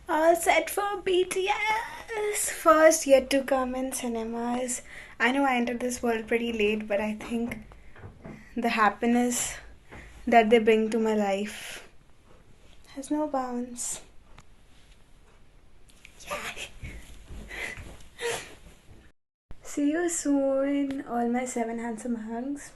All set for BTS. First yet to come in cinemas. I know I entered this world pretty late, but I think the happiness that they bring to my life has no bounds. Yeah. See you soon, all my seven handsome hunks.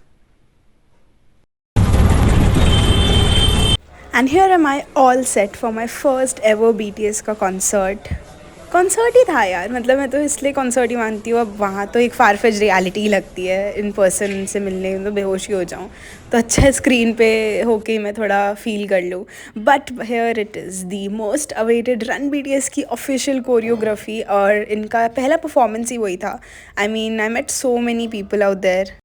And here am I all set for my first ever BTS का concert ही था यार, मतलब मैं तो इसलिए concert ही मानती हूँ। अब वहाँ तो एक फारफेच रियलिटी ही लगती है, इन पर्सन से मिलने में तो बेहोश ही हो जाऊँ। तो अच्छा है स्क्रीन पे होके मैं थोड़ा फील कर लूँ। But here it is the most awaited Run BTS की ऑफिशियल कोरियोग्राफी, और इनका पहला परफॉर्मेंस ही वही था। I mean I met so many people out there.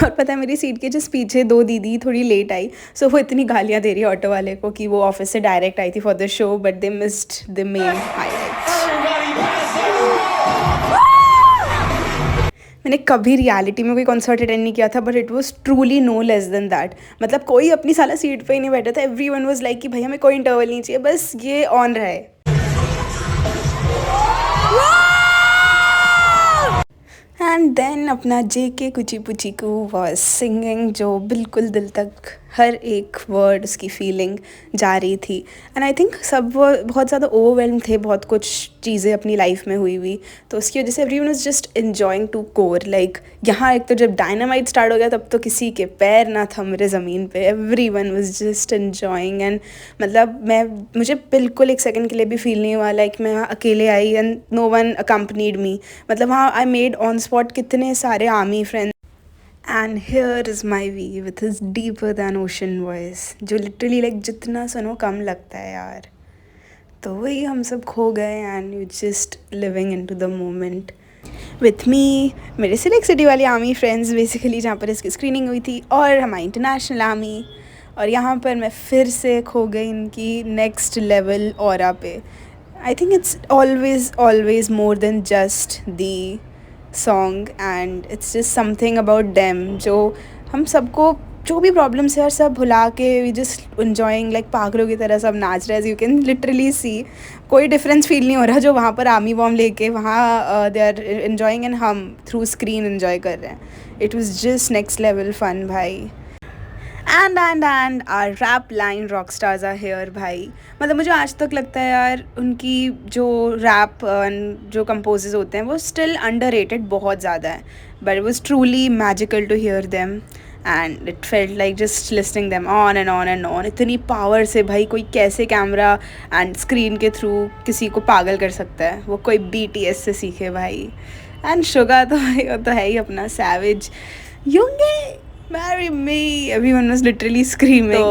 और पता है मेरी सीट के जस्ट पीछे दो दीदी थोड़ी लेट आई, सो वो इतनी गालियाँ दे रही है ऑटो वाले को कि वो ऑफिस से डायरेक्ट आई थी for the show, but they missed the main highlight. मैंने कभी रियलिटी में कोई कॉन्सर्ट अटेंड नहीं किया था, but it was truly no less than that. मतलब कोई अपनी साला सीट पे ही नहीं बैठा था। एवरी वन वॉज लाइक कि भाई हमें कोई इंटरवल नहीं चाहिए, बस ये ऑन रहे। एंड देन अपना JK कुची पुची को वॉज सिंगिंग, जो बिल्कुल दिल तक हर एक वर्ड उसकी फीलिंग जा रही थी। एंड आई थिंक सब वो बहुत ज़्यादा ओवरवेल्म थे, बहुत कुछ चीज़ें अपनी लाइफ में हुई, तो उसकी वजह से everyone was just enjoying to core. Like यहाँ एक तो जब डायनामाइट स्टार्ट हो गया तब तो किसी के पैर ना थम रहे ज़मीन पे, everyone was just enjoying. And मतलब मुझे बिल्कुल एक सेकंड के लिए भी फील नहीं हुआ लाइक मैं अकेले I and no one accompanied me. मतलब वहाँ आई मेड ऑन स्पॉट कितने सारे army friends. And here is my V with his deeper than ocean voice, जो लिटरली लाइक जितना सुनो कम लगता है यार। तो वही हम सब खो गए and you just living in to the moment with me, मेरे सिलेक्ट सिटी वाली आर्मी फ्रेंड्स बेसिकली, जहाँ पर इसकी स्क्रीनिंग हुई थी, और हमारी इंटरनेशनल आर्मी। और यहाँ पर मैं फिर से खो गई इनकी नेक्स्ट लेवल ऑरा पे। I think it's always more than just the song, and it's just something about them, जो हम सबको जो भी प्रॉब्लम्स है सब भुला के वी जस्ट इन्जॉइंग लाइक पागलों की तरह सब नाच रहे हैं। यू कैन लिटरली सी कोई डिफरेंस फील नहीं हो रहा जो वहाँ पर आर्मी बॉम्ब लेके वहाँ दे आर इन्जॉइंग एंड हम थ्रू स्क्रीन इन्जॉय कर रहे हैं। It was just next level fun भाई। And our rap line rock stars are here भाई। मतलब मुझे आज तक लगता है यार उनकी जो रैप जो कंपोजर्स होते हैं वो स्टिल अंडररेटेड बहुत ज़्यादा है, but it was truly magical to hear them and it felt like just listing them on and on and on. इतनी पावर से भाई कोई कैसे कैमरा एंड स्क्रीन के थ्रू किसी को पागल कर सकता है, वो कोई BTS से सीखे भाई। एंड शुगा तो भाई वो तो है ही अपना सैविज। योंगे marry me, everyone was literally screaming।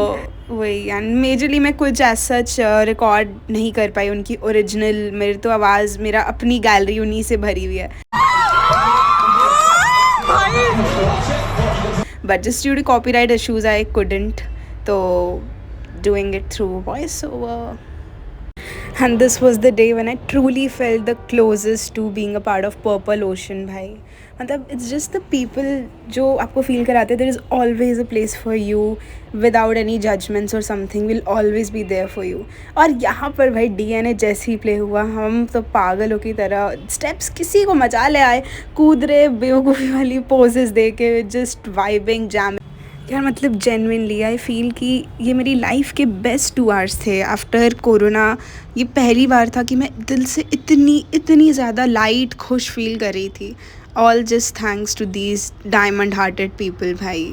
तो वही एंड मेजरली मैं कुछ एज सच रिकॉर्ड नहीं कर पाई उनकी ओरिजिनल। मेरी तो आवाज़, मेरा अपनी गैलरी उन्हीं से भरी हुई है, but just due to copyright issues I couldn't, तो doing it through voice over। And this was the day when I truly felt the closest to being a part of Purple Ocean भाई। मतलब it's just the people जो आपको feel कराते हैं there is always a place for you without any judgments or something will always be there for you। और यहाँ पर भाई DNA जैसे ही प्ले हुआ हम तो पागलों की तरह स्टेप्स किसी को मचा ले आए, कूद रहे बेवकूफ़ी वाली पोजेस दे के जस्ट वाइबिंग जैम यार। मतलब जेन्युइनली आई फील कि ये मेरी लाइफ के बेस्ट 2 आवर्स थे आफ्टर कोरोना। ये पहली बार था कि मैं दिल से इतनी ज़्यादा लाइट खुश फील कर रही थी, all just thanks to these diamond hearted people भाई।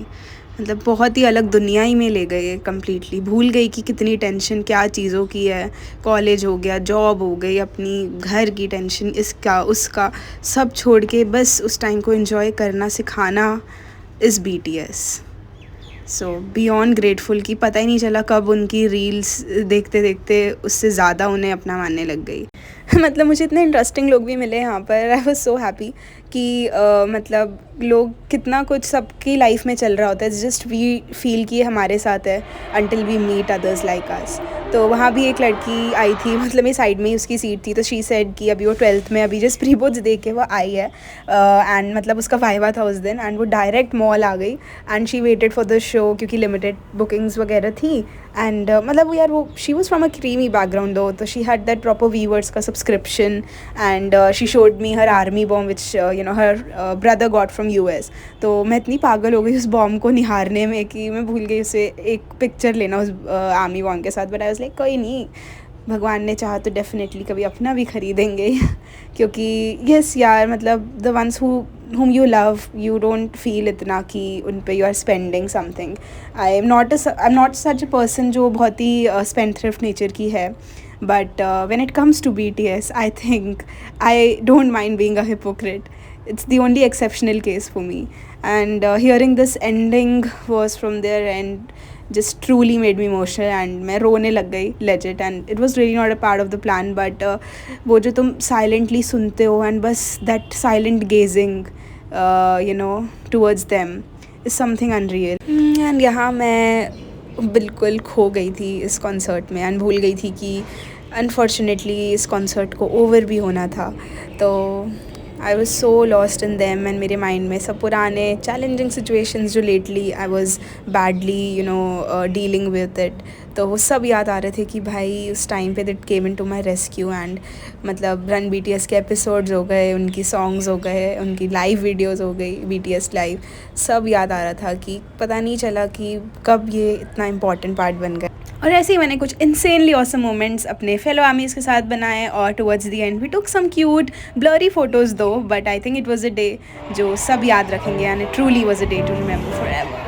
मतलब बहुत ही अलग दुनिया ही में ले गए, कम्प्लीटली भूल गई कि कितनी टेंशन क्या चीज़ों की है। कॉलेज हो गया, जॉब हो गई, अपनी घर की टेंशन, इसका उसका सब छोड़ के बस उस टाइम को एंजॉय करना सिखाना is BTS। So beyond grateful कि पता ही नहीं चला कब उनकी रील्स देखते देखते उससे ज़्यादा उन्हें अपना मानने लग गई। मतलब मुझे इतने इंटरेस्टिंग लोग भी मिले यहाँ पर। आई वॉज सो हैप्पी कि मतलब लोग कितना कुछ सबकी लाइफ में चल रहा होता है, जस्ट वी फील कि ये हमारे साथ है until we meet others like us. तो वहाँ भी एक लड़की आई थी, मतलब मेरी साइड में ही उसकी सीट थी, तो शी सेड कि अभी वो 12th में अभी जस्ट प्री बोर्ड्स दे के वो आई है एंड मतलब उसका वाइवा था उस दिन, एंड वो डायरेक्ट मॉल आ गई and she waited for the show क्योंकि लिमिटेड बुकिंग्स वगैरह थी। एंड मतलब यार वो she was from a creamy background though, तो she had that proper Weverse का subscription and she showed me her army bomb which her brother got from US। तो मैं इतनी पागल हो गई उस बॉम्ब को निहारने में कि मैं भूल गई उसे एक पिक्चर लेना उस आर्मी बॉम्ब के साथ। बट आई वाज लाइक कोई नहीं, भगवान ने चाहा तो डेफिनेटली कभी अपना भी खरीदेंगे क्योंकि यस यार, मतलब the ones whom you love, you don't feel इतना कि उन पे you are spending something. I'm not such a person जो बहुत ही spendthrift nature की है, but when it comes to BTS, I think I don't mind being a hypocrite. It's the only exceptional case for me. And hearing this ending was from their end just truly made me emotional and मैं रोने लग गई legit, and it was really not a part of the plan, but वो जो तुम silently सुनते हो and बस that silent gazing towards them is something unreal. And यहाँ मैं बिल्कुल खो गई थी इस कॉन्सर्ट में एंड भूल गई थी कि अनफॉर्चुनेटली इस कॉन्सर्ट को ओवर भी होना था। तो I was so lost in them and मेरे माइंड में सब पुराने चैलेंजिंग सिचुएशंस जो lately I was badly dealing with it, तो वो सब याद आ रहे थे कि भाई उस टाइम पे that came in to my rescue. And मतलब रन BTS के एपिसोड्स हो गए, उनकी सॉन्ग्स हो गए, उनकी लाइव वीडियोज़ हो गई, BTS लाइव, सब याद आ रहा था कि पता नहीं चला कि कब ये इतना इम्पॉर्टेंट पार्ट बन गया। और ऐसे ही मैंने कुछ इंसेनली ऑसम मोमेंट्स अपने फेलो आर्मीज़ के साथ बनाए और towards the end we took some cute blurry photos though, but I think it was a day जो सब याद रखेंगे and it truly was a day to remember for ever.